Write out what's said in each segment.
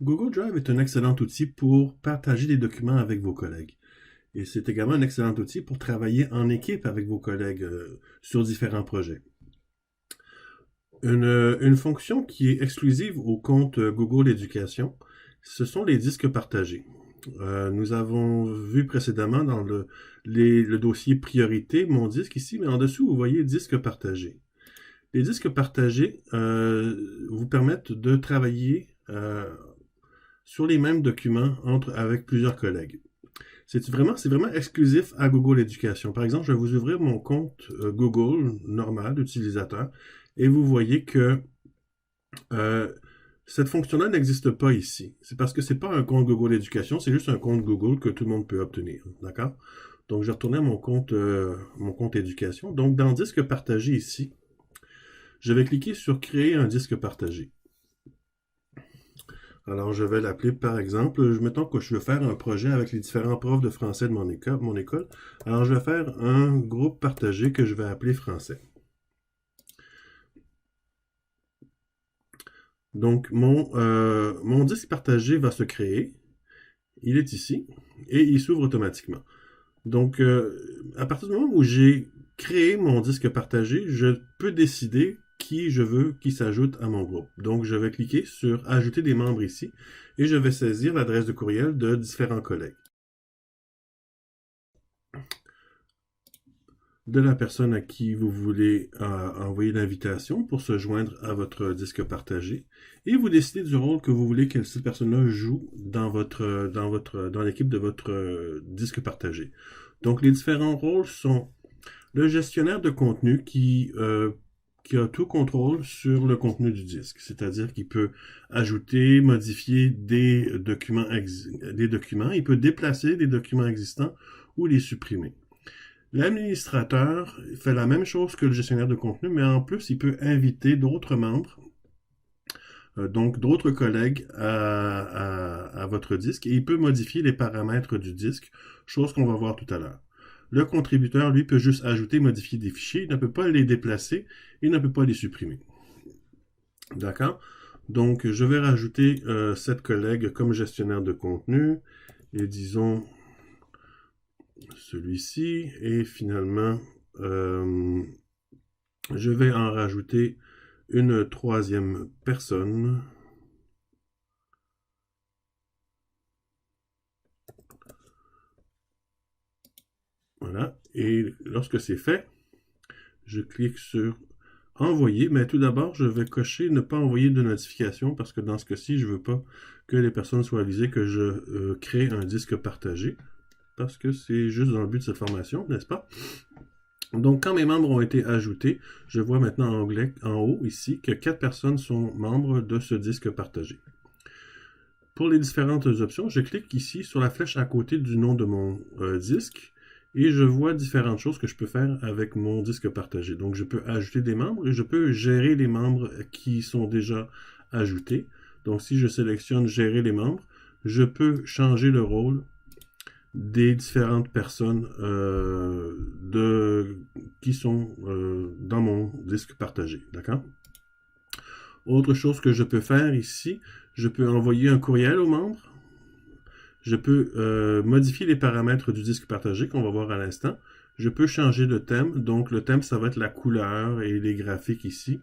Google Drive est un excellent outil pour partager des documents avec vos collègues. Et c'est également un excellent outil pour travailler en équipe avec vos collègues sur différents projets. Une fonction qui est exclusive au compte Google Éducation, ce sont les disques partagés. Nous avons vu précédemment dans le dossier priorité mon disque ici, mais en dessous, vous voyez disque partagé. Les disques partagés vous permettent de travailler sur les mêmes documents avec plusieurs collègues. C'est vraiment exclusif à Google Éducation. Par exemple, je vais vous ouvrir mon compte Google normal d'utilisateur et vous voyez que cette fonction-là n'existe pas ici. C'est parce que c'est pas un compte Google Éducation, c'est juste un compte Google que tout le monde peut obtenir. D'accord? Donc, je vais retourner à mon compte Éducation. Donc, dans Disque partagé ici, je vais cliquer sur Créer un disque partagé. Alors, je vais l'appeler, par exemple, mettons que je veux faire un projet avec les différents profs de français de mon école. Alors, je vais faire un groupe partagé que je vais appeler français. Donc, mon disque partagé va se créer. Il est ici et il s'ouvre automatiquement. Donc, à partir du moment où j'ai créé mon disque partagé, je peux décider qui je veux qui s'ajoute à mon groupe. Donc, je vais cliquer sur Ajouter des membres ici et je vais saisir l'adresse de courriel de différents collègues. De la personne à qui vous voulez envoyer l'invitation pour se joindre à votre disque partagé et vous décidez du rôle que vous voulez que cette personne-là joue dans l'équipe de votre disque partagé. Donc, les différents rôles sont le gestionnaire de contenu qui a tout contrôle sur le contenu du disque, c'est-à-dire qu'il peut ajouter, modifier des documents, il peut déplacer des documents existants ou les supprimer. L'administrateur fait la même chose que le gestionnaire de contenu, mais en plus, il peut inviter d'autres membres, donc d'autres collègues à votre disque, et il peut modifier les paramètres du disque, chose qu'on va voir tout à l'heure. Le contributeur, lui, peut juste ajouter, modifier des fichiers, il ne peut pas les déplacer, il ne peut pas les supprimer. D'accord? Donc, je vais rajouter cette collègue comme gestionnaire de contenu, et disons celui-ci, et finalement, je vais en rajouter une troisième personne. Voilà. Et lorsque c'est fait, je clique sur Envoyer. Mais tout d'abord, je vais cocher Ne pas envoyer de notification parce que dans ce cas-ci, je ne veux pas que les personnes soient avisées que je crée un disque partagé. Parce que c'est juste dans le but de cette formation, n'est-ce pas? Donc, quand mes membres ont été ajoutés, je vois maintenant en anglais, en haut ici, que 4 personnes sont membres de ce disque partagé. Pour les différentes options, je clique ici sur la flèche à côté du nom de mon disque et je vois différentes choses que je peux faire avec mon disque partagé. Donc, je peux ajouter des membres et je peux gérer les membres qui sont déjà ajoutés. Donc, si je sélectionne Gérer les membres, je peux changer le rôle des différentes personnes qui sont dans mon disque partagé. D'accord? Autre chose que je peux faire ici, je peux envoyer un courriel aux membres. Je peux modifier les paramètres du disque partagé qu'on va voir à l'instant. Je peux changer de thème. Donc, le thème, ça va être la couleur et les graphiques ici.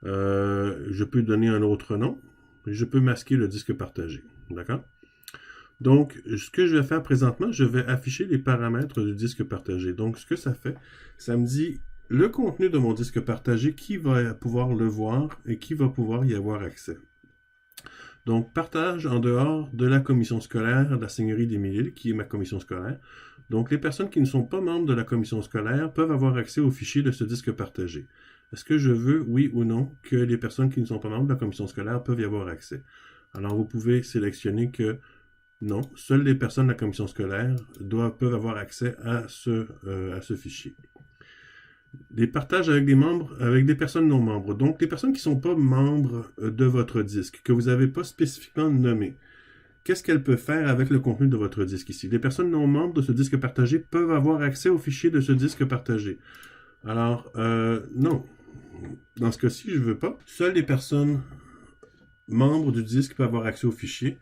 Je peux donner un autre nom. Je peux masquer le disque partagé. D'accord? Donc, ce que je vais faire présentement, je vais afficher les paramètres du disque partagé. Donc, ce que ça fait, ça me dit le contenu de mon disque partagé, qui va pouvoir le voir et qui va pouvoir y avoir accès. Donc, partage en dehors de la commission scolaire de la Seigneurie des Mille-Îles, qui est ma commission scolaire. Donc, les personnes qui ne sont pas membres de la commission scolaire peuvent avoir accès aux fichiers de ce disque partagé. Est-ce que je veux, oui ou non, que les personnes qui ne sont pas membres de la commission scolaire peuvent y avoir accès? Alors, vous pouvez sélectionner que non, seules les personnes de la commission scolaire peuvent avoir accès à ce fichier. Les partages avec des membres, avec des personnes non membres. Donc, les personnes qui ne sont pas membres de votre disque, que vous n'avez pas spécifiquement nommé, qu'est-ce qu'elles peuvent faire avec le contenu de votre disque ici? Les personnes non membres de ce disque partagé peuvent avoir accès au fichier de ce disque partagé. Alors, non. Dans ce cas-ci, je ne veux pas. Seules les personnes membre du disque peut avoir accès au fichier.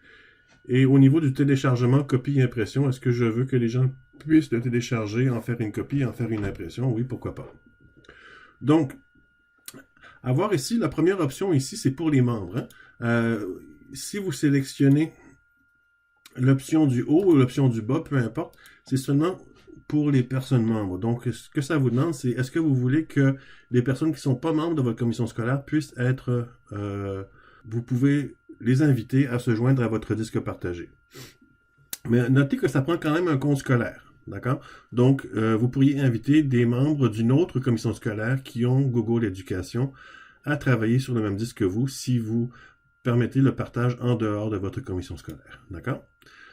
Et au niveau du téléchargement, copie et impression, est-ce que je veux que les gens puissent le télécharger, en faire une copie, en faire une impression? Oui, pourquoi pas. Donc, à voir ici, la première option ici, c'est pour les membres. Si vous sélectionnez l'option du haut ou l'option du bas, peu importe, c'est seulement pour les personnes membres. Donc, ce que ça vous demande, c'est est-ce que vous voulez que les personnes qui ne sont pas membres de votre commission scolaire puissent être... vous pouvez les inviter à se joindre à votre disque partagé. Mais notez que ça prend quand même un compte scolaire. D'accord? Donc, vous pourriez inviter des membres d'une autre commission scolaire qui ont Google Éducation à travailler sur le même disque que vous si vous permettez le partage en dehors de votre commission scolaire. D'accord?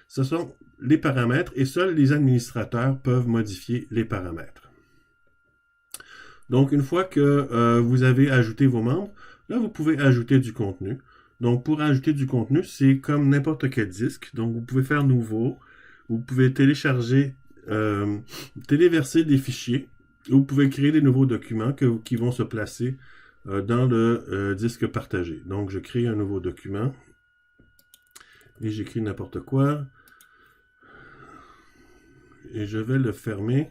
Ce sont les paramètres et seuls les administrateurs peuvent modifier les paramètres. Donc, une fois que vous avez ajouté vos membres, là, vous pouvez ajouter du contenu. Donc, pour ajouter du contenu, c'est comme n'importe quel disque. Donc, vous pouvez faire nouveau. Vous pouvez télécharger, téléverser des fichiers. Vous pouvez créer des nouveaux documents qui vont se placer dans le disque partagé. Donc, je crée un nouveau document. Et j'écris n'importe quoi. Et je vais le fermer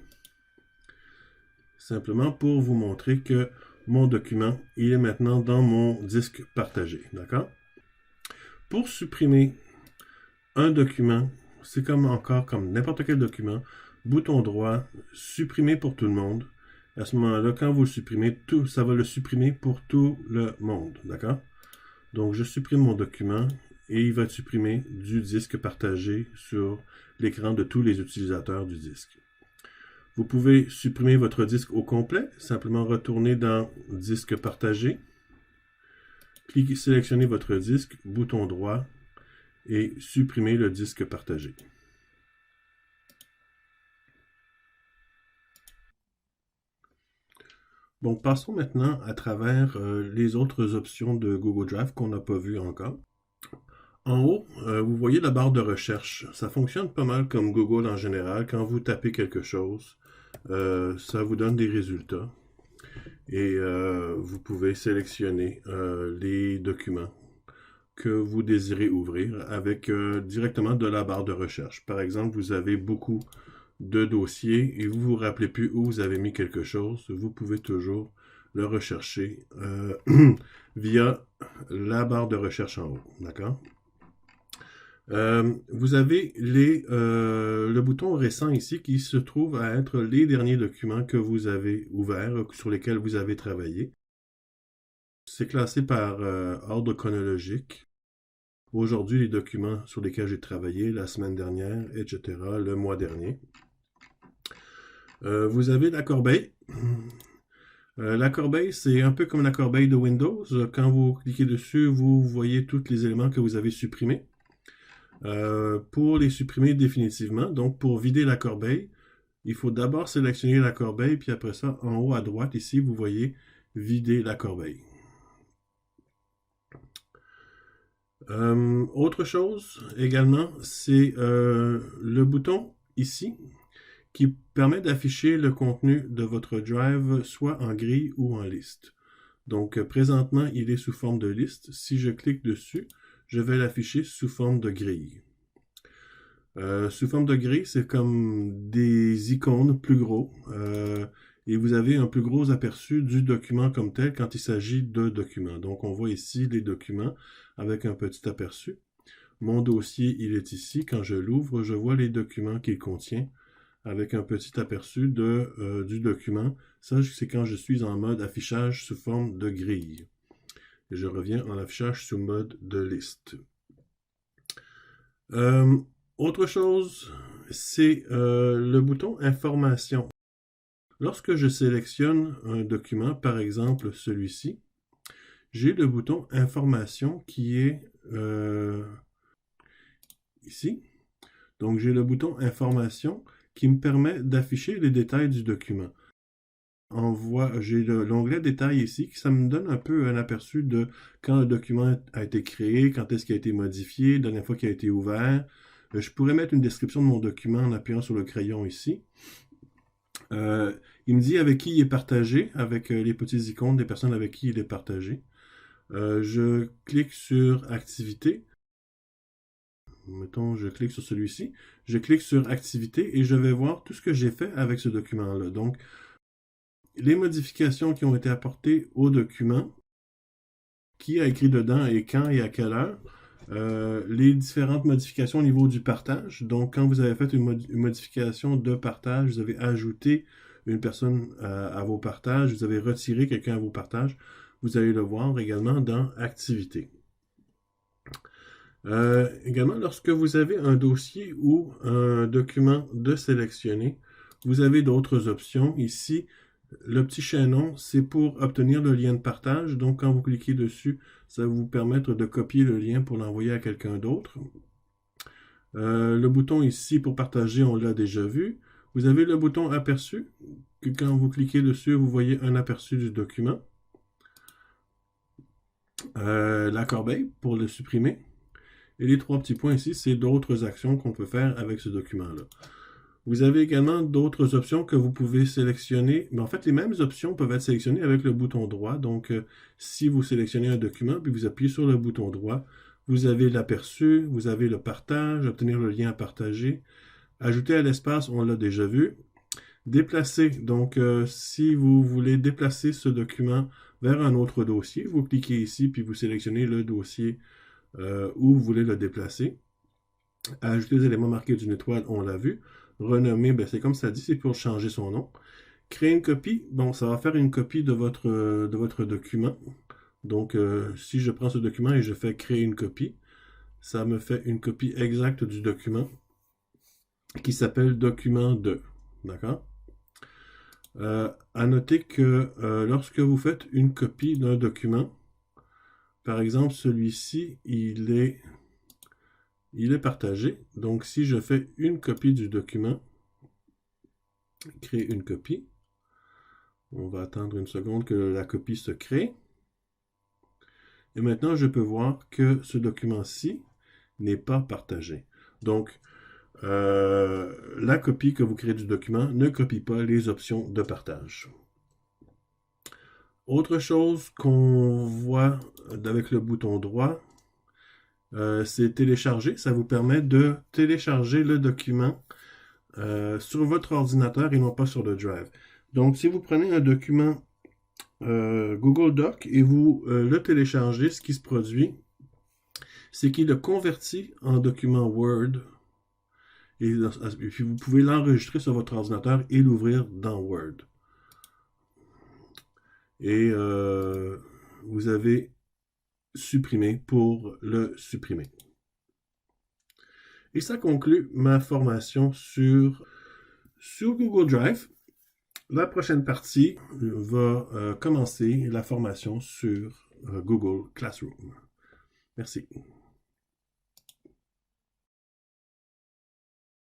simplement pour vous montrer que mon document, il est maintenant dans mon disque partagé. D'accord? Pour supprimer un document, c'est comme n'importe quel document, bouton droit, supprimer pour tout le monde. À ce moment-là, quand vous le supprimez, ça va le supprimer pour tout le monde. D'accord? Donc, je supprime mon document et il va supprimer du disque partagé sur l'écran de tous les utilisateurs du disque. Vous pouvez supprimer votre disque au complet, simplement retourner dans Disque partagé, sélectionnez votre disque, bouton droit, et supprimer le disque partagé. Bon, passons maintenant à travers les autres options de Google Drive qu'on n'a pas vues encore. En haut, vous voyez la barre de recherche. Ça fonctionne pas mal comme Google en général. Quand vous tapez quelque chose, ça vous donne des résultats. Et vous pouvez sélectionner les documents que vous désirez ouvrir avec directement de la barre de recherche. Par exemple, vous avez beaucoup de dossiers et vous ne vous rappelez plus où vous avez mis quelque chose, vous pouvez toujours le rechercher via la barre de recherche en haut. D'accord? Vous avez le bouton récent ici qui se trouve à être les derniers documents que vous avez ouverts, sur lesquels vous avez travaillé. C'est classé par ordre chronologique. Aujourd'hui, les documents sur lesquels j'ai travaillé la semaine dernière, etc., le mois dernier. Vous avez la corbeille. La corbeille, c'est un peu comme la corbeille de Windows. Quand vous cliquez dessus, vous voyez tous les éléments que vous avez supprimés. Pour les supprimer définitivement, donc pour vider la corbeille, il faut d'abord sélectionner la corbeille, puis après ça, en haut à droite, ici, vous voyez vider la corbeille. Autre chose également, c'est le bouton ici qui permet d'afficher le contenu de votre drive soit en grille ou en liste. Donc présentement, il est sous forme de liste. Si je clique dessus, je vais l'afficher sous forme de grille. Sous forme de grille, c'est comme des icônes plus gros. Et vous avez un plus gros aperçu du document comme tel quand il s'agit de documents. Donc on voit ici les documents avec un petit aperçu. Mon dossier, il est ici. Quand je l'ouvre, je vois les documents qu'il contient avec un petit aperçu du document. Ça, c'est quand je suis en mode affichage sous forme de grille. Et je reviens en affichage sous mode de liste. Autre chose, c'est le bouton Information. Lorsque je sélectionne un document, par exemple celui-ci, j'ai le bouton Information qui est ici. Donc j'ai le bouton Information qui me permet d'afficher les détails du document. J'ai l'onglet Détails ici, ça me donne un peu un aperçu de quand le document a été créé, quand est-ce qu'il a été modifié, la dernière fois qu'il a été ouvert. Je pourrais mettre une description de mon document en appuyant sur le crayon ici. Il me dit avec qui il est partagé, avec les petits icônes des personnes avec qui il est partagé. Je clique sur Activité. Mettons, je clique sur celui-ci. Je clique sur Activité et je vais voir tout ce que j'ai fait avec ce document-là. Donc, les modifications qui ont été apportées au document, qui a écrit dedans et quand et à quelle heure, les différentes modifications au niveau du partage. Donc, quand vous avez fait une modification de partage, vous avez ajouté une personne à vos partages, vous avez retiré quelqu'un à vos partages, vous allez le voir également dans Activités. Également, lorsque vous avez un dossier ou un document de sélectionner, vous avez d'autres options. Ici, le petit chaînon, c'est pour obtenir le lien de partage. Donc, quand vous cliquez dessus, ça va vous permettre de copier le lien pour l'envoyer à quelqu'un d'autre. Le bouton ici pour partager, on l'a déjà vu. Vous avez le bouton aperçu, que quand vous cliquez dessus, vous voyez un aperçu du document. La corbeille pour le supprimer. Et les trois petits points ici, c'est d'autres actions qu'on peut faire avec ce document-là. Vous avez également d'autres options que vous pouvez sélectionner. Mais en fait, les mêmes options peuvent être sélectionnées avec le bouton droit. Donc, si vous sélectionnez un document, puis vous appuyez sur le bouton droit, vous avez l'aperçu, vous avez le partage, obtenir le lien à partager. Ajouter à l'espace, on l'a déjà vu. Déplacer, donc si vous voulez déplacer ce document vers un autre dossier, vous cliquez ici, puis vous sélectionnez le dossier où vous voulez le déplacer. Ajouter des éléments marqués d'une étoile, on l'a vu. Renommer, ben, c'est comme ça dit, c'est pour changer son nom. Créer une copie, bon, ça va faire une copie de votre document. Donc, si je prends ce document et je fais créer une copie, ça me fait une copie exacte du document qui s'appelle document 2. D'accord? À noter que lorsque vous faites une copie d'un document, par exemple, celui-ci, il est partagé. Donc, si je fais une copie du document, créer une copie, on va attendre une seconde que la copie se crée. Et maintenant, je peux voir que ce document-ci n'est pas partagé. Donc, la copie que vous créez du document ne copie pas les options de partage. Autre chose qu'on voit avec le bouton droit, c'est télécharger. Ça vous permet de télécharger le document sur votre ordinateur et non pas sur le Drive. Donc, si vous prenez un document Google Doc et vous le téléchargez, ce qui se produit, c'est qu'il le convertit en document Word. Et puis, vous pouvez l'enregistrer sur votre ordinateur et l'ouvrir dans Word. Et vous avez supprimé pour le supprimer. Et ça conclut ma formation sur Google Drive. La prochaine partie va commencer la formation sur Google Classroom. Merci.